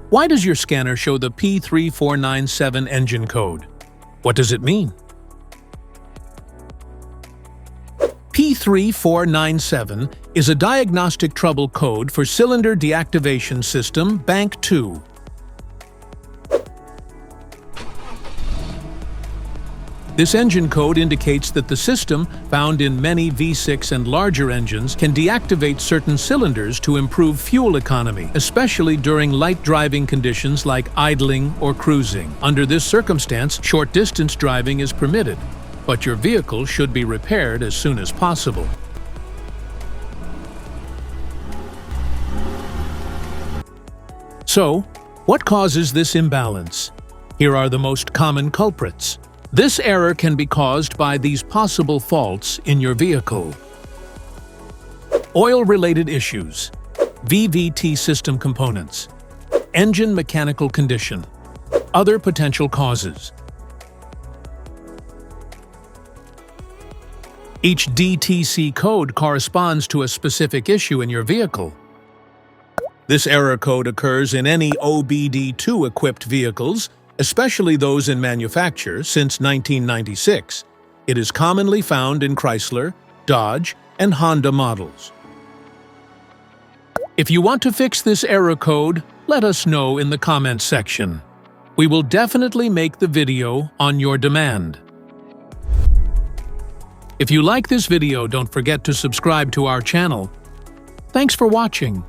Why does your scanner show the P3497 engine code? What does it mean? P3497 is a diagnostic trouble code for Cylinder Deactivation System Bank 2. This engine code indicates that the system, found in many V6 and larger engines, can deactivate certain cylinders to improve fuel economy, especially during light driving conditions like idling or cruising. Under this circumstance, short-distance driving is permitted, but your vehicle should be repaired as soon as possible. So, what causes this imbalance? Here are the most common culprits. This error can be caused by these possible faults in your vehicle. Oil-related issues, VVT system components, engine mechanical condition, other potential causes. Each DTC code corresponds to a specific issue in your vehicle. This error code occurs in any OBD2-equipped vehicles, especially those in manufacture since 1996. It is commonly found in Chrysler, Dodge, and Honda models. If you want to fix this error code, let us know in the comments section. We will definitely make the video on your demand. If you like this video, don't forget to subscribe to our channel. Thanks for watching.